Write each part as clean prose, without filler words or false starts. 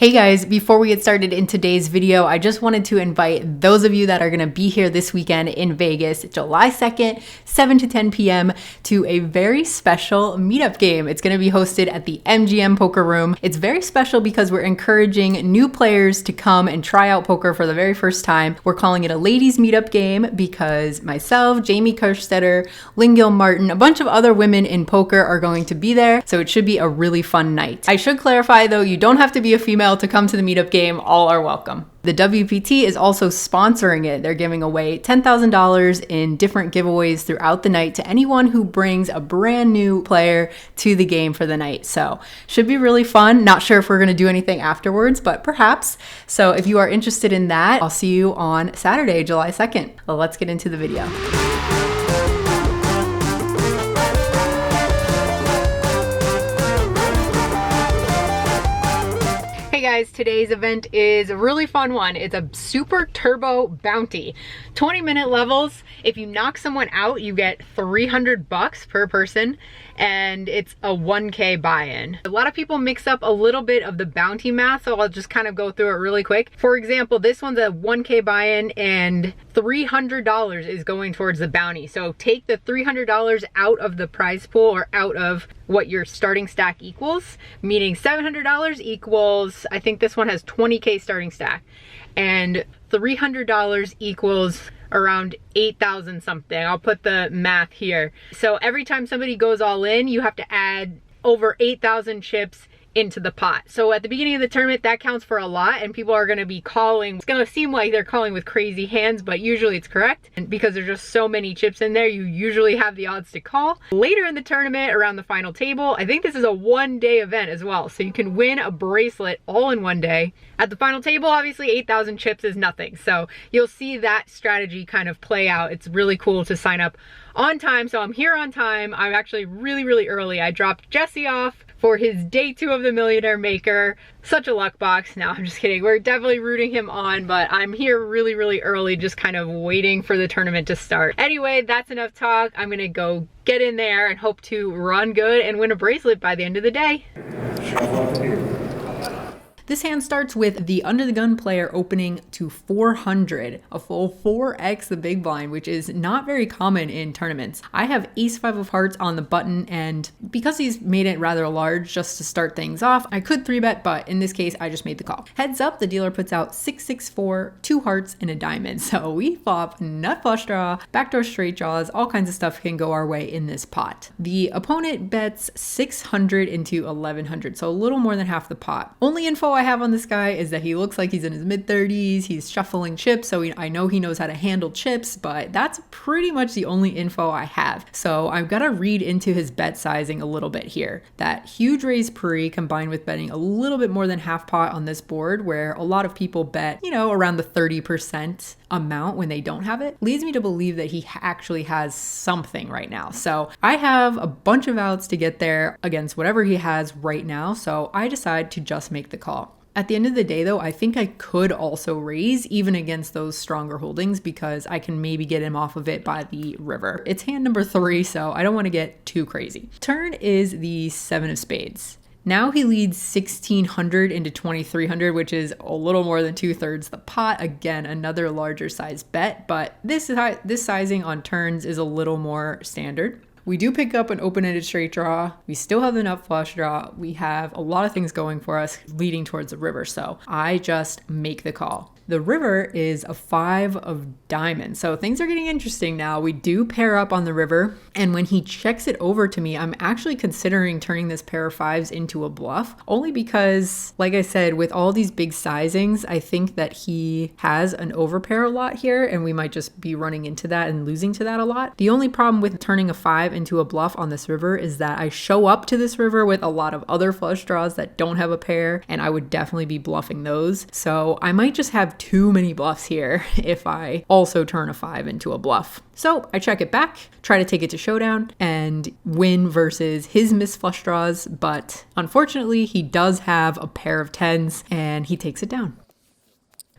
Hey guys, before we get started in today's video, I just wanted to invite those of you that are going to be here this weekend in Vegas, July 2nd, 7 to 10 p.m. to a very special meetup game. It's going to be hosted at the MGM Poker Room. It's very special because we're encouraging new players to come and try out poker for the very first time. We're calling it a ladies meetup game because myself, Jamie Kerstetter, Lynn Martin, a bunch of other women in poker are going to be there. So it should be a really fun night. I should clarify though, you don't have to be a female to come to the meetup game. All are welcome. The WPT is also sponsoring it. They're giving away $10,000 in different giveaways throughout the night to anyone who brings a brand new player to the game for the night. So should be really fun. Not sure if we're going to do anything afterwards, but perhaps. So if you are interested in that, I'll see you on Saturday, July 2nd. Well, let's get into the video. Hey guys, today's event is a really fun one. It's a super turbo bounty. 20-minute levels. If you knock someone out, you get $300 per person, and it's a 1K buy-in. A lot of people mix up a little bit of the bounty math, so I'll just kind of go through it really quick. For example, this one's a 1K buy-in and $300 is going towards the bounty. So take the $300 out of the prize pool or out of what your starting stack equals, meaning $700 equals, I think this one has 20K starting stack, and $300 equals around 8,000 something. I'll put the math here. So every time somebody goes all in, you have to add over 8,000 chips into the pot. So at the beginning of the tournament, that counts for a lot, and people are going to be calling. It's going to seem like they're calling with crazy hands, but usually it's correct. And because there's just so many chips in there, you usually have the odds to call. Later in the tournament, around the final table, I think this is a one-day event as well. So you can win a bracelet all in one day. At the final table, obviously 8,000 chips is nothing. So you'll see that strategy kind of play out. It's really cool to sign up on time. So I'm here on time. I'm actually really early. I dropped Jesse off for his day 2 of the Millionaire Maker. Such a luck box. No, I'm just kidding. We're definitely rooting him on, but I'm here really early, just kind of waiting for the tournament to start. Anyway, that's enough talk. I'm gonna go get in there and hope to run good and win a bracelet by the end of the day. This hand starts with the under the gun player opening to 400, a full 4x the big blind, which is not very common in tournaments. I have ace 5 of hearts on the button, and because he's made it rather large just to start things off, I could 3-bet, but in this case, I just made the call. Heads up, the dealer puts out 6-6-4, 2 hearts, and a diamond. So we flop nut flush draw, backdoor straight draws, all kinds of stuff can go our way in this pot. The opponent bets 600 into 1100, so a little more than half the pot. Only info I have on this guy is that he looks like he's in his mid-30s. He's shuffling chips, so I know he knows how to handle chips, but that's pretty much the only info I have. So I've got to read into his bet sizing a little bit here. That huge raise pre combined with betting a little bit more than half pot on this board, where a lot of people bet, around the 30% amount when they don't have it, leads me to believe that he actually has something right now. So I have a bunch of outs to get there against whatever he has right now, so I decide to just make the call. At the end of the day, though, I think I could also raise even against those stronger holdings because I can maybe get him off of it by the river. It's hand number 3, so I don't want to get too crazy. Turn is the 7 of spades. Now he leads 1,600 into 2,300, which is a little more than 2/3 the pot. Again, another larger size bet, but this sizing on turns is a little more standard. We do pick up an open-ended straight draw. We still have the nut flush draw. We have a lot of things going for us leading towards the river, so I just make the call. The river is a 5 of diamonds, so things are getting interesting now. We do pair up on the river, and when he checks it over to me, I'm actually considering turning this pair of 5s into a bluff, only because, like I said, with all these big sizings, I think that he has an overpair a lot here, and we might just be running into that and losing to that a lot. The only problem with turning a 5 into a bluff on this river is that I show up to this river with a lot of other flush draws that don't have a pair, and I would definitely be bluffing those. So I might just have too many bluffs here if I also turn a 5 into a bluff. So I check it back, try to take it to showdown, and win versus his missed flush draws, but unfortunately he does have a pair of 10s and he takes it down.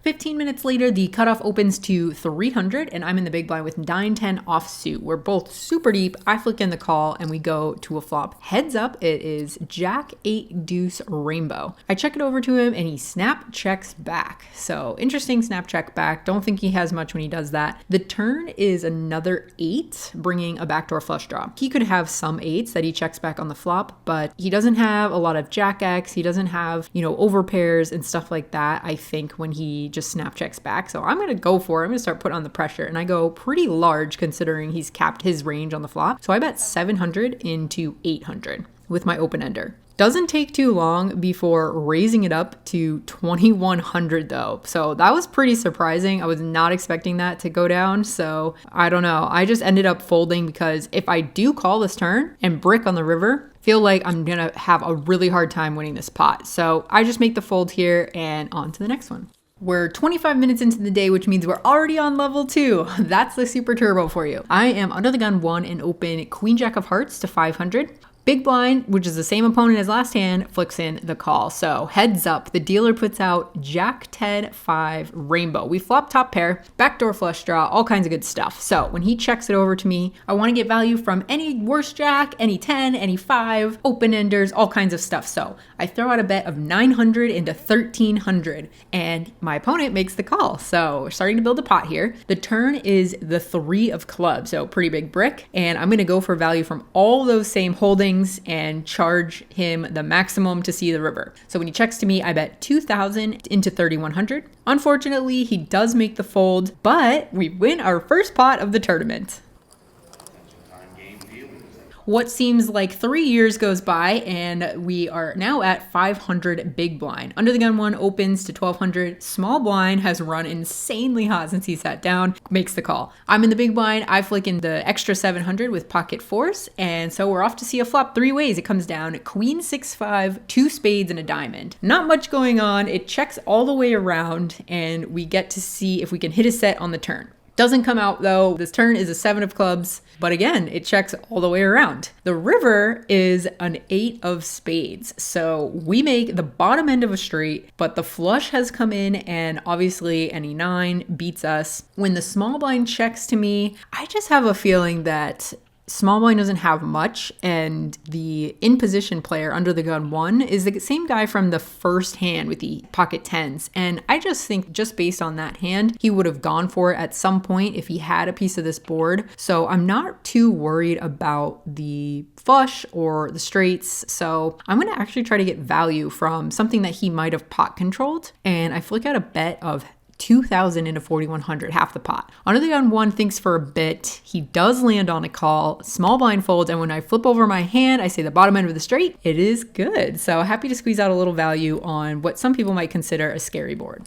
15 minutes later, the cutoff opens to 300, and I'm in the big blind with 9-10 offsuit. We're both super deep. I flick in the call, and we go to a flop. Heads up, it is Jack 8 deuce rainbow. I check it over to him, and he snap checks back. So interesting snap check back. Don't think he has much when he does that. The turn is another 8, bringing a backdoor flush draw. He could have some 8s that he checks back on the flop, but he doesn't have a lot of Jack X. He doesn't have, over pairs and stuff like that, I think, when he just snap checks back. So I'm going to go for it. I'm going to start putting on the pressure, and I go pretty large considering he's capped his range on the flop. So I bet 700 into 800 with my open ender. Doesn't take too long before raising it up to 2100 though. So that was pretty surprising. I was not expecting that to go down. So I don't know. I just ended up folding because if I do call this turn and brick on the river, feel like I'm going to have a really hard time winning this pot. So I just make the fold here and on to the next one. We're 25 minutes into the day, which means we're already on level 2. That's the super turbo for you. I am under the gun 1 and open queen jack of hearts to 500. Big blind, which is the same opponent as last hand, flicks in the call. So heads up, the dealer puts out Jack 10 5 rainbow. We flop top pair, backdoor flush draw, all kinds of good stuff. So when he checks it over to me, I want to get value from any worse jack, any 10, any 5, open enders, all kinds of stuff. So I throw out a bet of 900 into 1300, and my opponent makes the call. So we're starting to build a pot here. The turn is the 3 of clubs, so pretty big brick, and I'm going to go for value from all those same holdings and charge him the maximum to see the river. So when he checks to me, I bet 2,000 into 3,100. Unfortunately, he does make the fold, but we win our first pot of the tournament. What seems like 3 years goes by, and we are now at 500 big blind. Under the gun 1 opens to 1200. Small blind has run insanely hot since he sat down, makes the call. I'm in the big blind. I flick in the extra 700 with pocket fours, and so we're off to see a flop 3 ways. It comes down queen 6-5, 2 spades and a diamond. Not much going on. It checks all the way around, and we get to see if we can hit a set on the turn. Doesn't come out though. This turn is a 7 of clubs, but again, it checks all the way around. The river is an 8 of spades. So we make the bottom end of a straight, but the flush has come in, and obviously any 9 beats us. When the small blind checks to me, I just have a feeling that small blind doesn't have much, and the in position player under the gun 1 is the same guy from the first hand with the pocket 10s. And I just think just based on that hand, he would have gone for it at some point if he had a piece of this board. So I'm not too worried about the flush or the straights. So I'm going to actually try to get value from something that he might have pot controlled. And I flick out a bet of 2,000 into 4,100, half the pot. Under the gun 1 thinks for a bit. He does land on a call. Small blind folds, and when I flip over my hand, I say the bottom end of the straight. It is good. So happy to squeeze out a little value on what some people might consider a scary board.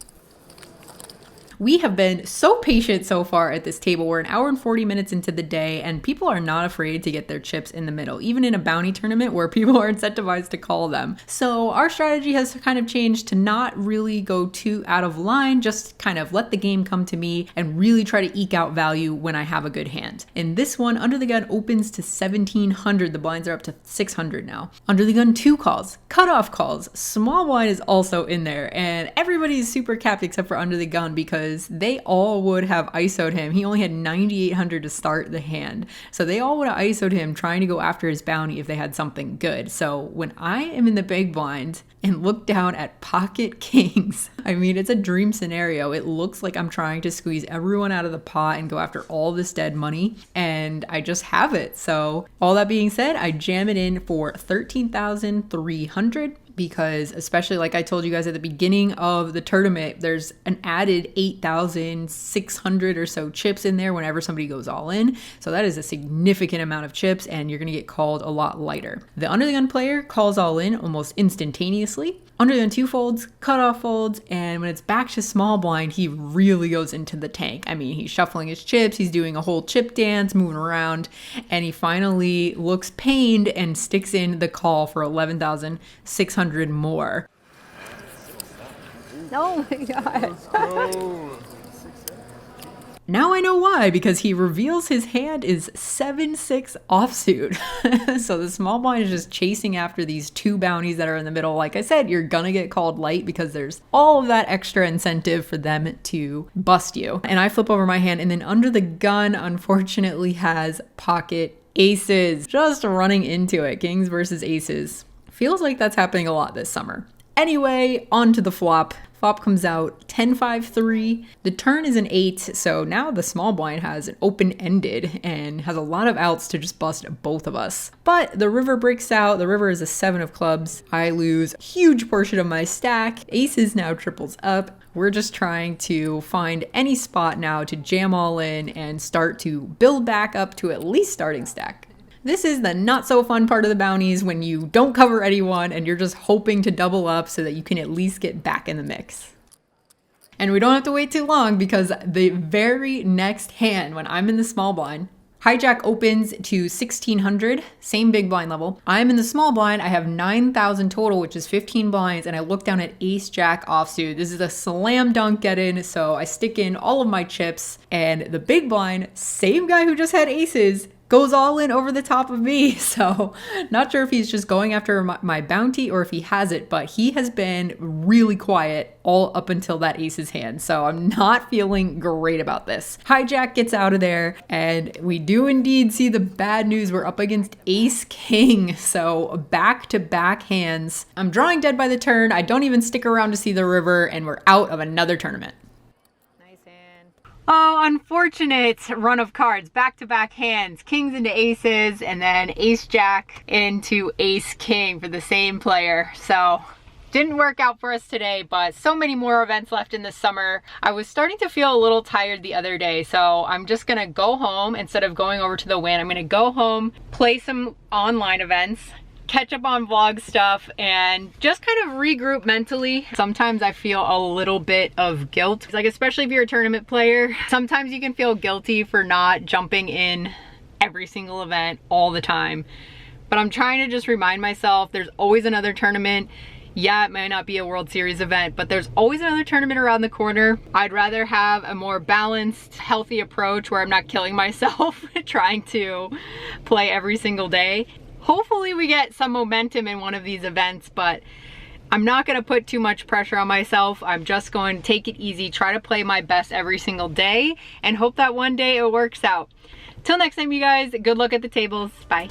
We have been so patient so far at this table. We're an hour and 40 minutes into the day, and people are not afraid to get their chips in the middle, even in a bounty tournament where people are incentivized to call them. So our strategy has kind of changed to not really go too out of line, just kind of let the game come to me and really try to eke out value when I have a good hand. In this one, under the gun opens to 1,700. The blinds are up to 600 now. Under the gun 2 calls, cutoff calls. Small blind is also in there, and everybody's super capped except for under the gun because they all would have ISO'd him. He only had 9,800 to start the hand. So they all would have ISO'd him trying to go after his bounty if they had something good. So when I am in the big blind and look down at pocket kings, I mean, it's a dream scenario. It looks like I'm trying to squeeze everyone out of the pot and go after all this dead money, and I just have it. So all that being said, I jam it in for 13,300. Because especially like I told you guys at the beginning of the tournament, there's an added 8,600 or so chips in there whenever somebody goes all in. So that is a significant amount of chips, and you're going to get called a lot lighter. The under the gun player calls all in almost instantaneously. Under the gun 2 folds, cutoff folds, and when it's back to small blind, he really goes into the tank. I mean, he's shuffling his chips, he's doing a whole chip dance, moving around, and he finally looks pained and sticks in the call for 11,600 more. Oh my god. Now I know why, because he reveals his hand is 7-6 offsuit. So the small blind is just chasing after these two bounties that are in the middle. Like I said, you're gonna get called light because there's all of that extra incentive for them to bust you. And I flip over my hand, and then under the gun, unfortunately, has pocket aces. Just running into it. Kings versus aces. Feels like that's happening a lot this summer. Anyway, on to the flop. Flop comes out 10-5-3. The turn is an 8, so now the small blind has an open-ended and has a lot of outs to just bust both of us. But the river breaks out. The river is a 7 of clubs. I lose a huge portion of my stack. Aces now triples up. We're just trying to find any spot now to jam all in and start to build back up to at least starting stack. This is the not so fun part of the bounties, when you don't cover anyone and you're just hoping to double up so that you can at least get back in the mix. And we don't have to wait too long, because the very next hand, when I'm in the small blind, hijack opens to 1600, same big blind level. I'm in the small blind. I have 9,000 total, which is 15 blinds, and I look down at ace jack offsuit. This is a slam dunk get in, so I stick in all of my chips, and the big blind, same guy who just had aces, goes all in over the top of me. So not sure if he's just going after my bounty or if he has it, but he has been really quiet all up until that ace's hand. So I'm not feeling great about this. Hijack gets out of there, and we do indeed see the bad news. We're up against ace king. So back-to-back hands. I'm drawing dead by the turn. I don't even stick around to see the river, and we're out of another tournament. Oh, unfortunate run of cards. Back-to-back hands. Kings into aces, and then ace-jack into ace-king for the same player. So didn't work out for us today, but so many more events left in the summer. I was starting to feel a little tired the other day, so I'm just gonna go home instead of going over to the Win. I'm gonna go home, play some online events, catch up on vlog stuff, and just kind of regroup mentally. Sometimes I feel a little bit of guilt, like especially if you're a tournament player, sometimes you can feel guilty for not jumping in every single event all the time. But I'm trying to just remind myself there's always another tournament. Yeah, it might not be a World Series event, but there's always another tournament around the corner. I'd rather have a more balanced, healthy approach where I'm not killing myself trying to play every single day. Hopefully we get some momentum in one of these events, but I'm not going to put too much pressure on myself. I'm just going to take it easy, try to play my best every single day, and hope that one day it works out. Till next time, you guys, good luck at the tables. Bye.